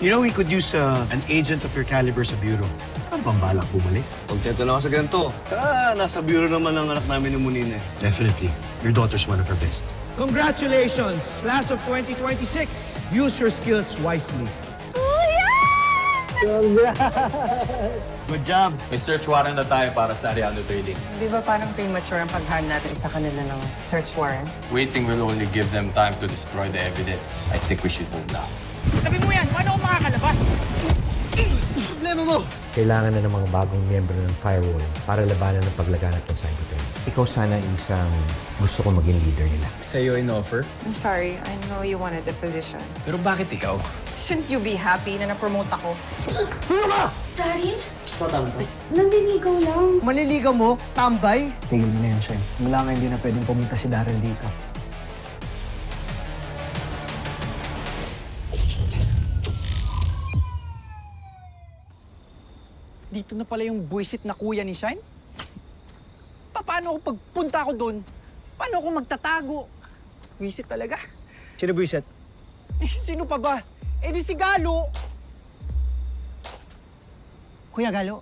You know, we could use an agent of your caliber sa bureau. Ano bang balak bumalik? Kontento na ako sa ganito. Saka nasa bureau naman ang anak namin ni Munina. Definitely. Your daughter's one of our best. Congratulations, class of 2026. Use your skills wisely. Good job. May search warrant na tayo para sa Ariano Trading. Di ba parang premature ang pag-hand natin sa kanila ng search warrant? Waiting will only give them time to destroy the evidence. I think we should move now. Tabi mo yan! Paano ako makakalabas? Problema mo! Kailangan na ng mga bagong miyembro ng firewall para labanan ng paglaganap ng cybercrime. Ikaw sana isang gusto ko maging leader nila. Sa'yo in-offer? I'm sorry, I know you wanted the position. Pero bakit ikaw? Shouldn't you be happy na na-promote ako? Daryl? Nandinigaw lang. Maliligaw mo? Tambay? Tigil mo na yan, Shen. Wala nga hindi na pwedeng pumunta si Daryl dito. Dito na pala yung buwisit na kuya ni Shine? Paano ako pagpunta ko doon? Paano ako magtatago? Buwisit talaga. Sino buwisit? Eh, sino pa ba? Eh di si Galo! Kuya Galo?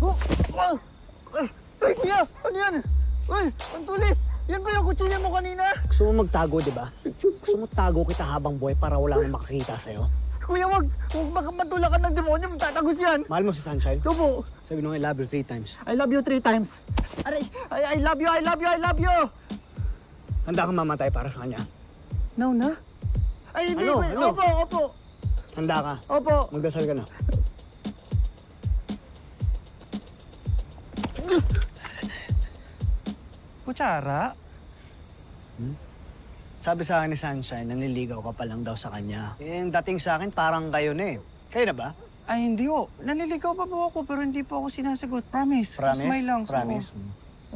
Oh! Oh! Ay, kuya! Ano yan? Uy! Ang tulis! Yan ba yung kutsilya mo kanina? Gusto mo magtago, di ba? Gusto mo tago kita habang buhay para wala nang makakita sa'yo? Kuya, wag! Huwag baka matulakan ng demonyo, matatagos yan! Mahal mo si Sunshine? Opo! Sabi nung I love you 3 times. I love you 3 times. Aray! I love you, I love you, I love you! Handa kang mamatay para sa kanya. Now na? Ay, hindi. Ano? Kuya. Ano? Opo, opo. Handa ka. Opo. Magdasal ka na. Kutsara? Sabi sa akin ni Sunshine, nanliligaw ka pa lang daw sa kanya. Eh, yung dating sa akin, parang kayo na eh. Kayo na ba? Ay, hindi ho. Nanliligaw pa po ako, pero hindi po ako sinasagot. Promise. Smile lang. Promise.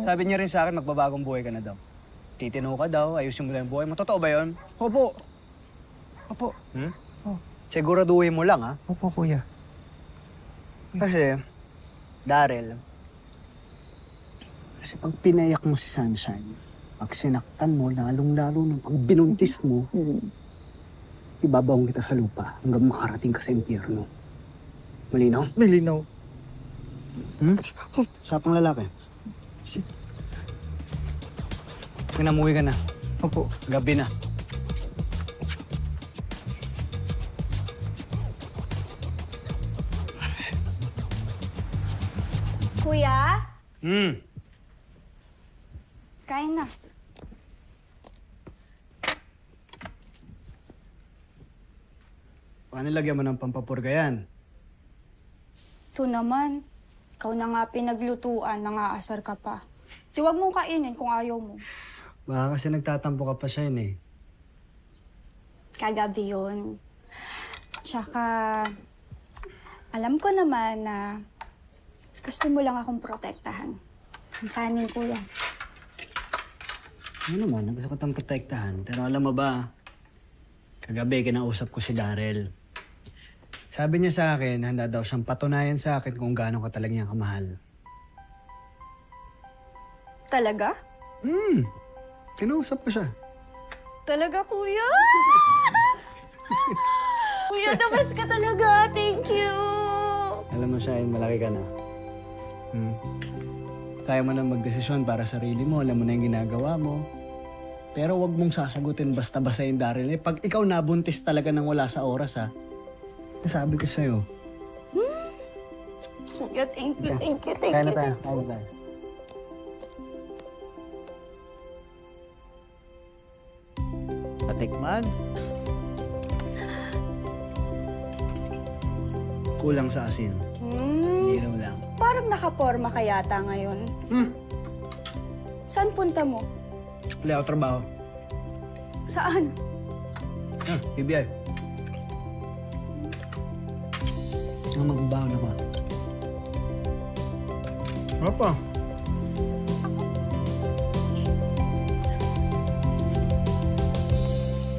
Sabi niya rin sa akin, magbabagong buhay ka na daw. Titino ka daw, ayusin mo lang yung buhay mo. Totoo ba yun? Opo. Opo. Oh. Siguraduhin mo lang, ha? Opo, kuya. Kasi, Daryl, kasi pag pinayak mo si Sunshine, pag sinaktan mo, lalong-lalo nung pag binuntis mo, ibabaong kita sa lupa hanggang makarating ka sa impyerno. Malinaw? Malinaw. Sapang lalaki. Pinamuwi ka na. Opo. Gabi na. Kuya? Kain na. Paano lagyan mo ng pampapurga yan? Ito naman. Ikaw na nga pinaglutuan, nangaasar ka pa. Di wag mong kainin kung ayaw mo. Baka kasi nagtatampo ka pa siya yun eh. Kagabi yun. Tsaka, alam ko naman na gusto mo lang akong protektahan. Ang kanin, kuya. Ano naman, gusto ko itong protektahan. Pero alam mo ba, kagabi kinausap ko si Daryl. Sabi niya sa akin, handa daw siyang patunayan sa akin kung gaano ka talaga niyang kamahal. Talaga? Kinausap ko siya. Talaga, kuya? Kuya, the best ka talaga. Thank you. Alam mo siya, malaki ka na. Kaya mo na magdesisyon para sa sarili mo, alam mo na yung ginagawa mo. Pero wag mong sasagutin basta-basta yung Daryl. Eh, pag ikaw nabuntis talaga nang wala sa oras, ha? Sabi ko sa'yo. Kuya, thank you, thank you, thank Kaya na you. tayo, kaya na tayo. Patikman. Kulang sa asin. Hindi lang. Parang nakaporma ka yata ngayon. Saan punta mo? Wala ako trabaho. Saan? BBI. Magbabaon ako. Ano pa?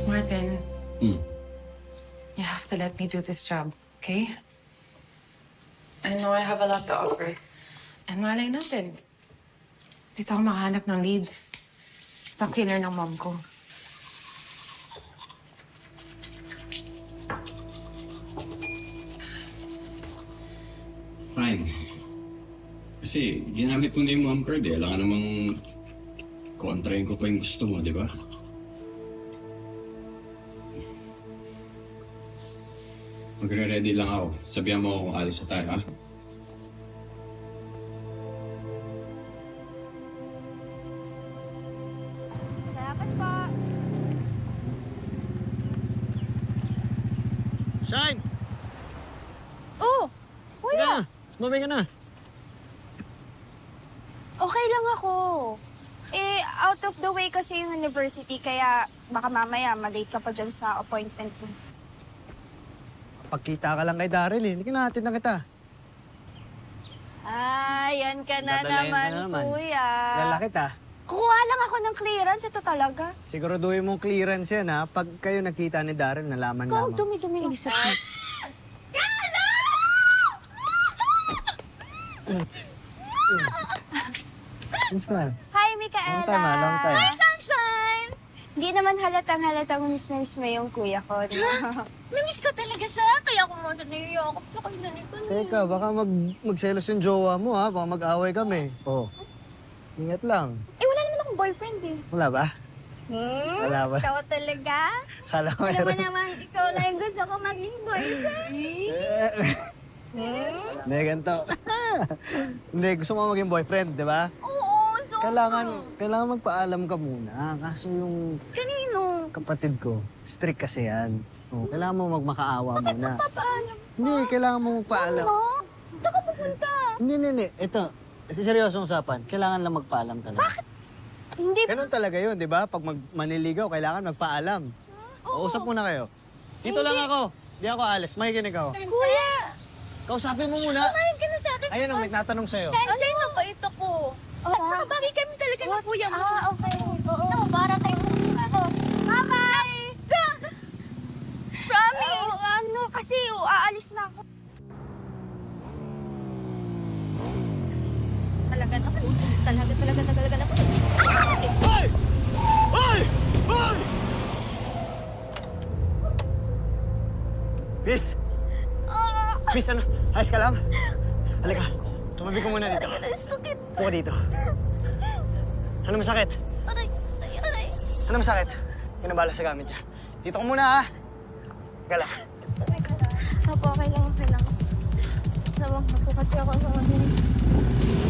Martin. You have to let me do this job, okay? I know I have a lot to offer. And malay natin. Dito ako makahanap ng leads sa killer ng mom ko. Fine. Kasi ginamit mo na yung mom card eh. Alam ka namang kontrahin ko pa yung gusto mo, di ba? Magre-ready lang ako. Sabihan mo ako kung alis na tayo, ha? Salamat po. Shine! Oh, kuya. Sumabay ka na. Okay lang ako. Eh, out of the way kasi yung university, kaya baka mamaya malate ka pa dyan sa appointment mo. Pagkita ka lang kay Daryl eh. Hindi natin na kita. Ah, yan ka na Dadalayan naman, ka na naman. kuya. Lalaki ta. Kuha lang ako ng clearance, ito talaga. Siguraduhin mong clearance yan ha. Pag kayo nakita ni Daryl, nalaman Ikaw, lamang. dumi-dumi ng isip mo. Hi, Micaela. Long time. Hi, Sunshine! Hindi naman halatang miss na miss mo yung kuya ko, di ba? Namiss ko talaga siya, kaya ako mo siya niyayakap na kayo ganito. Teka, baka magselos yung jowa mo ha. Baka mag-away kami. Oh. Ingat lang. Eh, wala naman akong boyfriend eh. Wala ba? Wala ba? Ikaw talaga? Kala ko Alam mo meron. naman, ikaw lang yung gusto ko maging boyfriend. Hindi, ganito. Hindi, gusto mo maging boyfriend, di ba? Oo, so... Kailangan magpaalam ka muna. Kaso yung Kanino? kapatid ko, strict kasi yan. Oh, kailangan mo magmakaawa muna. Papaalam. Hindi, kailangan mo magpaalam. Ano? Saan ka pupunta? Hindi. Ito, seryosong usapan. Kailangan lang magpaalam talaga. Bakit? Hindi. Ganun talaga yun, di ba? Pag maniligaw, kailangan magpaalam. O, usap muna kayo. Dito lang ako. Di ako alis. Makikinig ako. Kuya! Kausapin mo muna. Kumain ka na sa akin. Ayun ang may tatanong sa'yo. Sunshine, mabait ako. At saka bagay kami talaga ng kuya mo. Ah, okay. Oo. Para tayo ako. Bye-bye! Promise! Ano, kasi aalis na ako. Talaga na po. Talaga na po. Bis! Bis, ano? Ayos ka lang? Halika. Tumabi ko muna dito. Sakit. Puka dito. Ano masakit? Aray. Ano masakit? Pinabala sa gamit niya. Dito ko muna, ha? Gala. Opo, okay lang. Nawang na po kasi ako sa mga.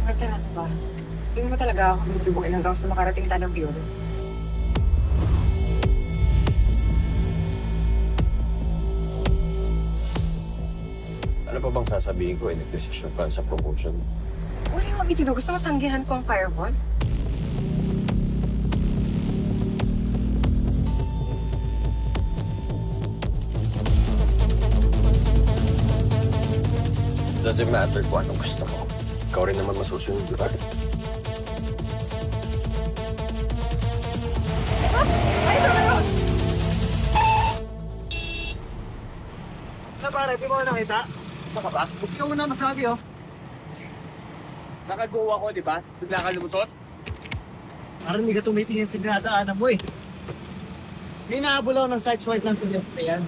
Martin, ano ba? Tingin mo talaga ako magbubukin hanggang sa makarating tayo ng bureau. Ano pa bang sasabihin ko? Nag-decision pa sa promotion. What do you want me to do? Gusto mo tanggihan ko ang fireball? Doesn't matter kung anong gusto mo. Ikaw rin naman masusunod, di ba? Na pare, di mo nakita? Baka ba? Huwag ka muna masagi, oh. Nakago ako, di ba? Bigla ka lumusot? Parang hindi ka tumitingin sa dinadaanan mo, eh. May nahabol ako ng side swipe ng pedestrian.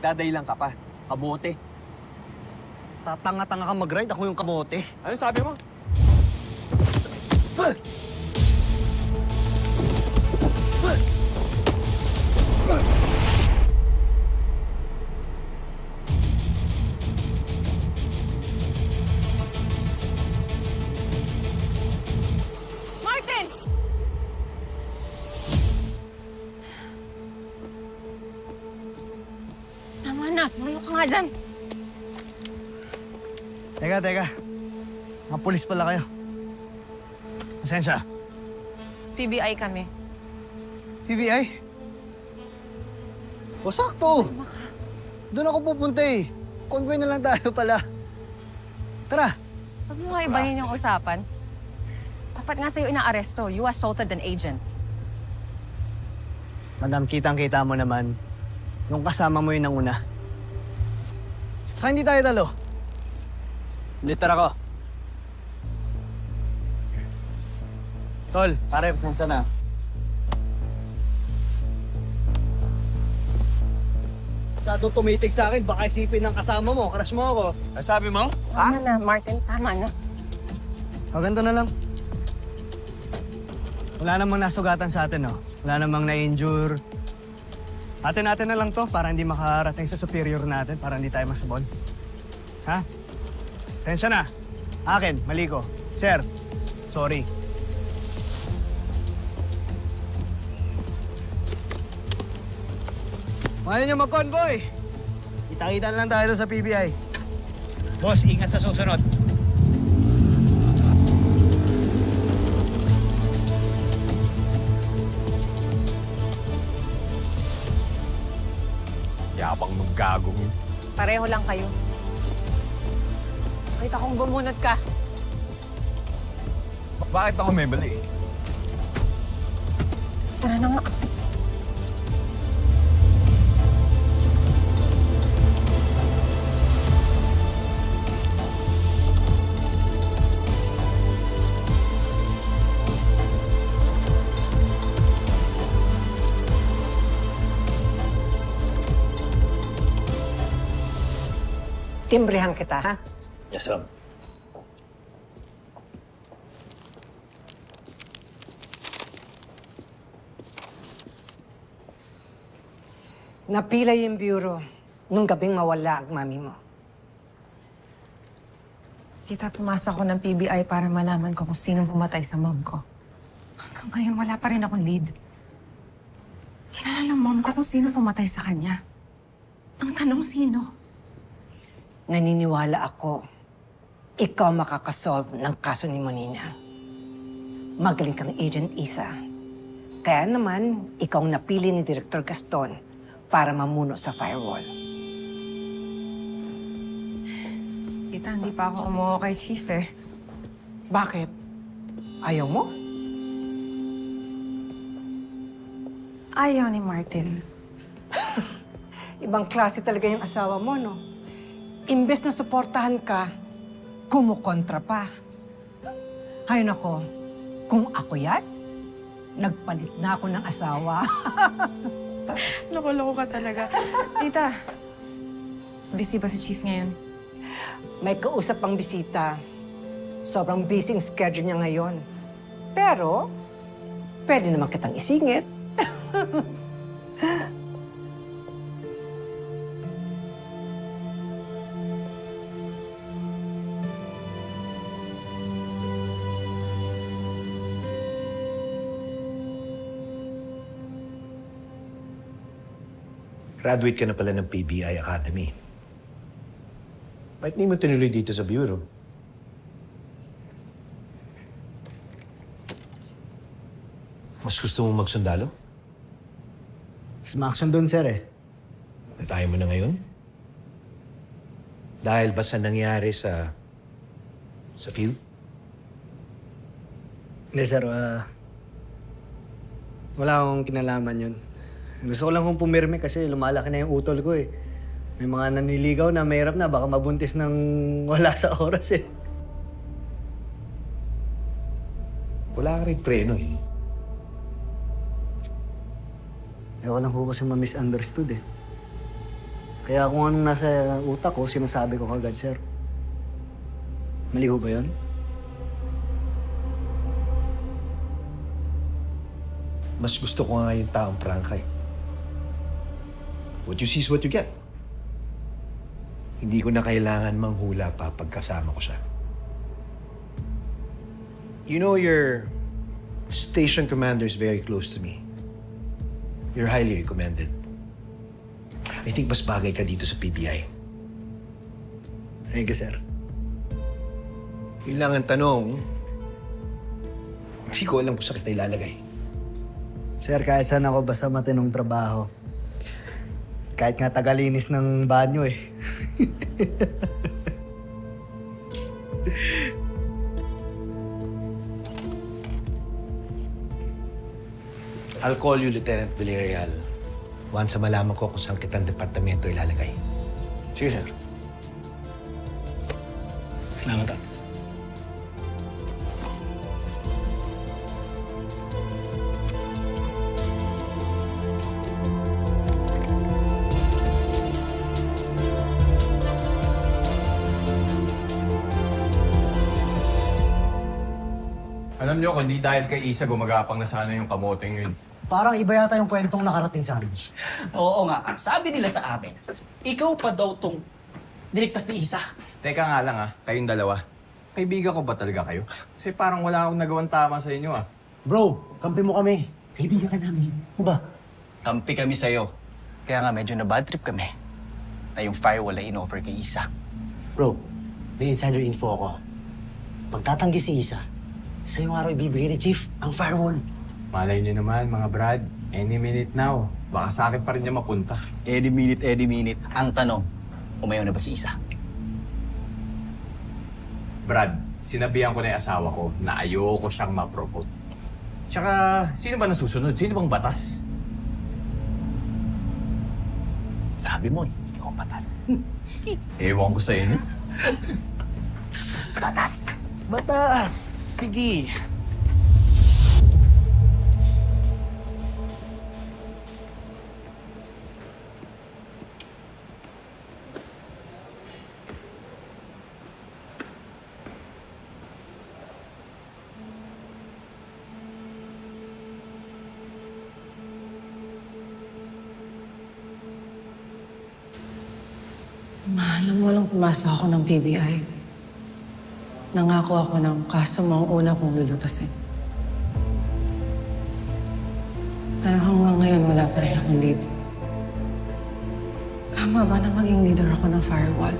Daday lang ka pa. Kabote. Tatanga-tanga ka mag-ride, ako yung kamote. Ano sabi mo? Martin! Tama na, tumayo ka nga dyan. Teka. Mga pulis pala kayo. Pasensya. PBI kami. PBI? O sakto! Doon ako pupunta eh. Convoy na lang tayo pala. Tara! Huwag mo nga ibahin yung usapan. Dapat nga sa'yo inaaresto. You assaulted an agent. Madam, kitang-kita mo naman. Nung kasama mo yun ng una. Saan hindi tayo talo? Liter ako. Tol, pare, pasensya na. Masyado tumitig sa akin, baka isipin ng kasama mo, crush mo ako. Sabi mo? Tama na, Martin. Tama na. O, ganito na lang. Wala namang nasugatan sa atin, no? Wala namang na-injure. Atin-atin na lang to para hindi makarating sa superior natin, para hindi tayo masabon. Ha? Tensya na. Akin, mali ko. Sir, sorry. Mahal niyo mag-convoy. Kita-kita na lang tayo doon sa PBI. Boss, ingat sa susunod. Yabang maggagong yun. Pareho lang kayo. Kita kong bumunot ka. Bakit ako may mali? Tara na nga. Timbrehan kita, ha? Yes, ma'am. Napila yung bureau nung gabing mawala ang mami mo. Tita, pumasok ako ng PBI para malaman ko kung sino pumatay sa mom ko. Hanggang ngayon, wala pa rin akong lead. Kilala ng mom ko kung sino pumatay sa kanya. Ang tanong, sino? Naniniwala ako, ikaw makakasolve ng kaso ni Monina. Magaling kang Agent Isa. Kaya naman, ikaw ang napili ni Director Gaston para mamuno sa firewall. Tita, hindi pa ako umuha kay Chief eh. Bakit? Ayaw mo? Ayaw ni Martin. Ibang klase talaga yung asawa mo, no? Imbes na suportahan ka, kumukontra pa. Hay nako, kung ako yan, nagpalit na ako ng asawa. Loko-loko ka talaga. Tita, busy ba si Chief ngayon? May kausap pang bisita. Sobrang busy ang schedule niya ngayon. Pero, pwede naman kitang isingit. Graduate ka na pala ng PBI Academy. Bakit hindi mo tinuloy dito sa bureau? Mas gusto mong magsundalo? Smaction doon, sir eh. Natayo mo na ngayon? Dahil ba sa nangyari sa field? Hindi, sir. Wala akong kinalaman yun. Gusto ko lang kung pumirme kasi lumalaki na yung utol ko eh. May mga naniligaw na mahirap na, baka mabuntis ng wala sa oras eh. Wala ka rin preno eh. Ewan lang ko kasi ma-misunderstood eh. Kaya kung anong nasa utak ko, sinasabi ko kagad, sir. Mali ho ba yun? Mas gusto ko nga yung taong prangka eh. What you see is what you get. Hindi ko na kailangan manghula pa pagkasama ko siya. You know, your station commander is very close to me. You're highly recommended. I think mas bagay ka dito sa PBI. Thank you, sir. Yun lang ang tanong, hindi ko alam kung saan kita ilalagay. Sir, kahit saan ako basta matinong trabaho. Kahit nga tagalinis ng banyo eh. I'll call you, Lieutenant Villarreal. Once na malaman ko kung saan kitang departamento ilalagay. Sige, sir. Salamat, ah. Alam niyo, kung di dahil kay Isa, gumagapang na sana yung kamoteng yun. Parang iba yata yung kwentong nakarating sa amin. Oo nga, ang sabi nila sa amin, ikaw pa daw tong niligtas ni Isa. Teka nga lang kayong dalawa. Kaibigan ko ba talaga kayo? Kasi parang wala akong nagawang tama sa inyo Bro, kampi mo kami. Kaibigan ka namin. Ano ba? Kampi kami sa'yo. Kaya nga medyo na bad trip kami na yung firewall ay in-offer kay Isa. Bro, may insider info ako. Pagtatanggi si Isa, sa yung araw ibibigay ni Chief ang firewall. Malay niyo naman, mga Brad. Any minute now. Baka sa akin pa rin niya mapunta. Any minute. Ang tanong, umayaw na ba si Isa? Brad, sinabihan ko na yung asawa ko na ayoko siyang ma-promote. Tsaka, sino ba nasusunod? Sino bang batas? Sabi mo, ikaw ang batas. Ewan ko sa inyo. Batas! Batas! Sige. Alam mo lang pumasa ako ng PBI. Nangako ako ng kaso mo ang una kong lulutasin. Pero hanggang ngayon, wala pa rin akong lead. Tama ba na maging leader ako ng firewall?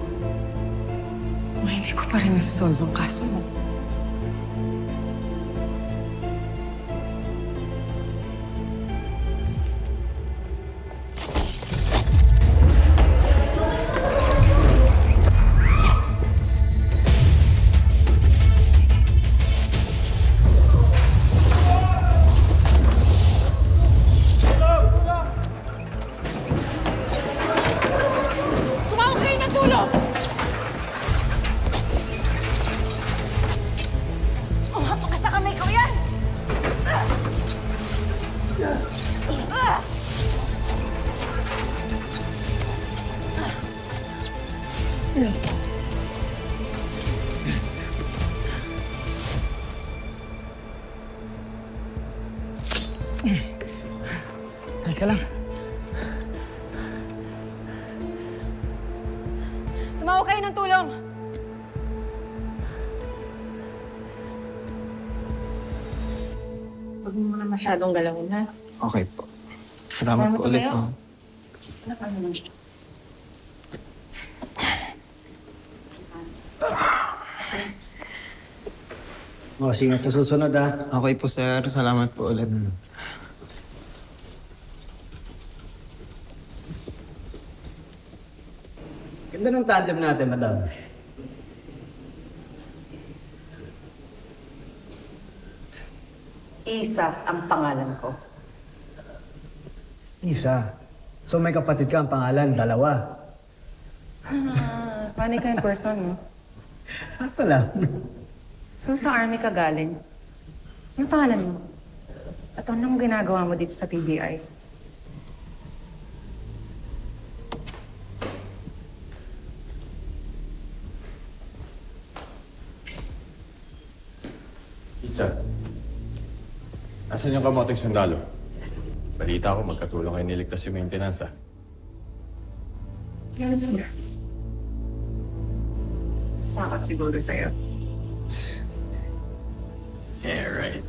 Kung hindi ko pa rin nasasolve ang kaso mo. Alis ka lang. Tumawag kayo ng tulong! Huwag mo na masyadong galawin, ha? Okay po. Salamat po ulit. kayo. Ingat sa susunod, ha? Okay po, sir. Salamat po ulit. Ganda ng tandem natin, madam. Isa ang pangalan ko. Isa. So may kapatid ka ang pangalan, dalawa. Funny ka in person, no? Sakto lang. So, sa army ka galing? Ano pangalan mo? At anong ginagawa mo dito sa PBI? Isa. Asan yung kamoteng sundalo? Balita ko, magkatulong kayo niligtas si maintenance, Yes, sir. Takot siguro sa'yo. Yeah, right.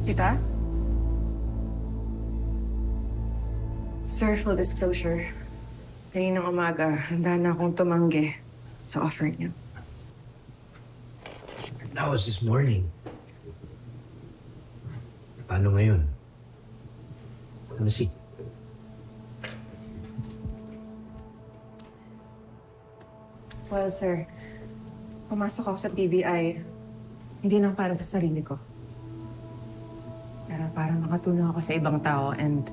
Kita? Sir, full disclosure. Kaninang umaga, handa na akong tumanggi sa offer niyo. That was this morning. Paano ngayon? Ano si? Well, sir, pumasok ako sa PBI, hindi lang para sa sarili ko. Pero para makatulong ako sa ibang tao, and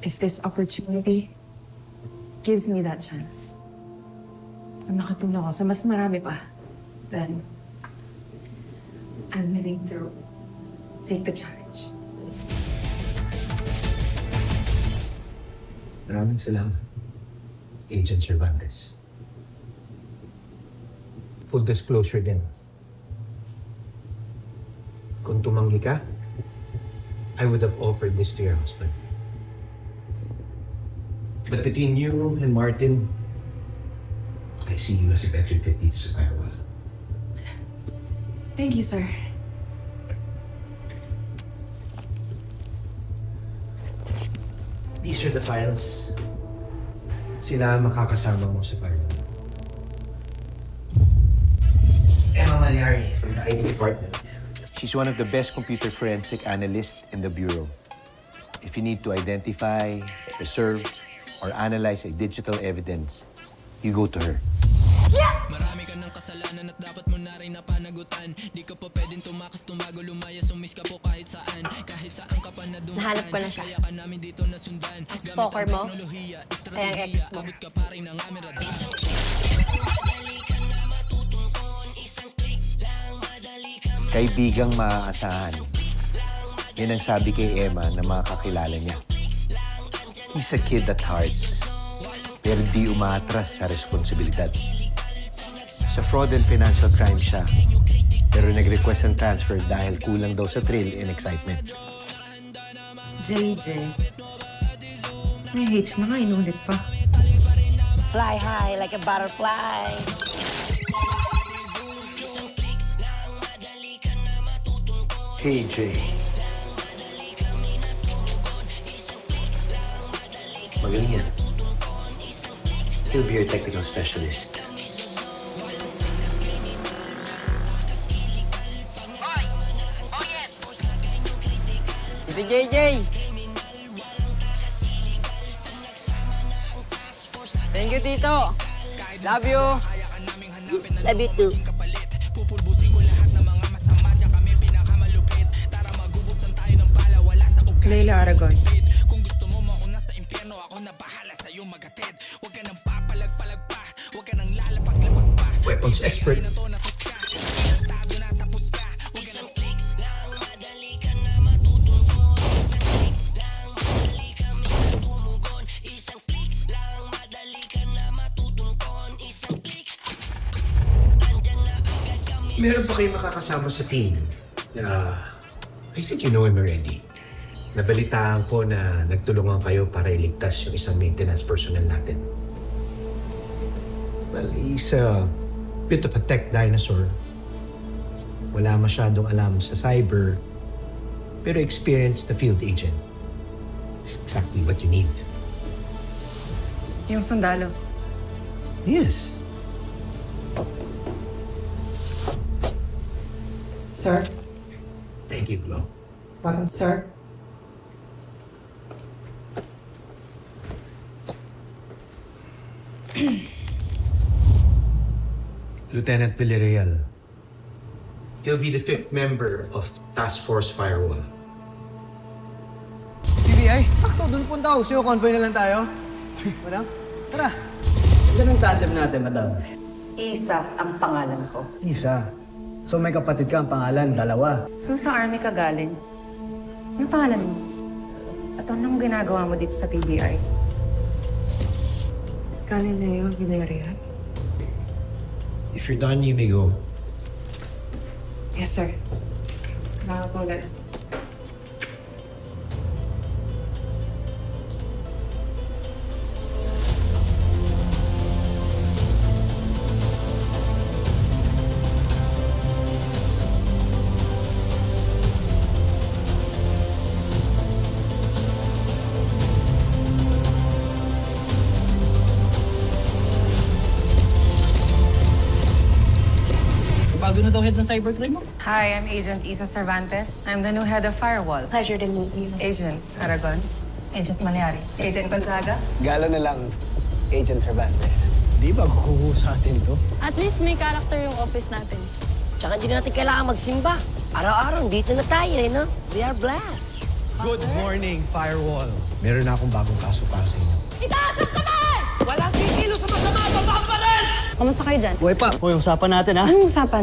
if this opportunity gives me that chance, na makatulong ako sa mas marami pa, then I'm willing to take the challenge. Maraming salamat, Agent Cervantes. Full disclosure din. Kung tumanggi ka, I would have offered this to your husband. But between you and Martin, I see you as a better fit dito sa firewall. Thank you, sir. These are the files. Sila ang makakasama mo sa firewall. Emma Malyari from the IT department. She's one of the best computer forensic analysts in the Bureau. If you need to identify, preserve, or analyze a digital evidence, you go to her. Yes! Marami ka ng kasalanan at dapat mo na rin napanagutan. Di ka pa pwedeng tumakas, tumago, lumaya, sumis ka po kahit saan. Kahit saan ka pa na dumaan. Nahanap ko na siya. Kaya ka namin dito nasundan. Ang stalker mo, kaya ang ex mo. Abot ka pa rin ng aming radar. Kaibigang maaasahan. Yan ang sabi kay Emma na mga kakilala niya. He's a kid at heart, pero di umaatras sa responsibilidad. Sa fraud and financial crime siya, pero nag-request ng transfer dahil kulang daw sa thrill and excitement. JJ. May H na nga, inulit pa. Fly high like a butterfly. Hey, Jay. Magaling yan. He'll be your technical specialist. Si JJ! Thank you, Tito! Love you! Love you too. Leila Aragon. Kung gusto mo mauna sa impyerno, ako na bahala sa'yo magatid. Huwag ka nang papalag-palag pa, huwag ka nang lalapag-lapag pa. Weapons expert. Meron pa kayo makakasama sa team na I think you know him already. Nabalitaan ko na nagtulungan kayo para iligtas yung isang maintenance personnel natin. Well, he's a bit of a tech dinosaur. Wala masyadong alam sa cyber, pero experienced na field agent. Exactly what you need. Yung sundalo. Yes. Sir. Thank you, Glo. Welcome, sir. Lieutenant Villarreal. He'll be the 5th member of Task Force Firewall. PBI, sakto, doon punta ako. Siyo, convoy na lang tayo. Madam, tara. Ganda ng tandem natin, madam. Isa ang pangalan ko. Isa. So may kapatid ka ang pangalan, dalawa. So sa army ka galing? Ano pangalan mo? At anong ginagawa mo dito sa PBI? Galileo Villarreal. If you're done, you may go. Yes, sir. Salamat po ulit. Bago na daw head ng cybercrime mo. Hi, I'm Agent Isa Cervantes. I'm the new head of Firewall. Pleasure to meet you. Agent Aragon. Agent Malyari. Agent Gonzaga. Galo na lang, Agent Cervantes. Di ba kukuha sa atin to? At least may character yung office natin. Tsaka hindi na natin kailangan magsimba. Araw-araw, dito na tayo eh, no? We are blessed. Good morning, Firewall. Meron na akong bagong kaso para sa inyo. Walang kikilo sa masama, baba pa rin! Kamusta kayo dyan? Buhay pa. Uy, usapan natin, ha? Anong usapan?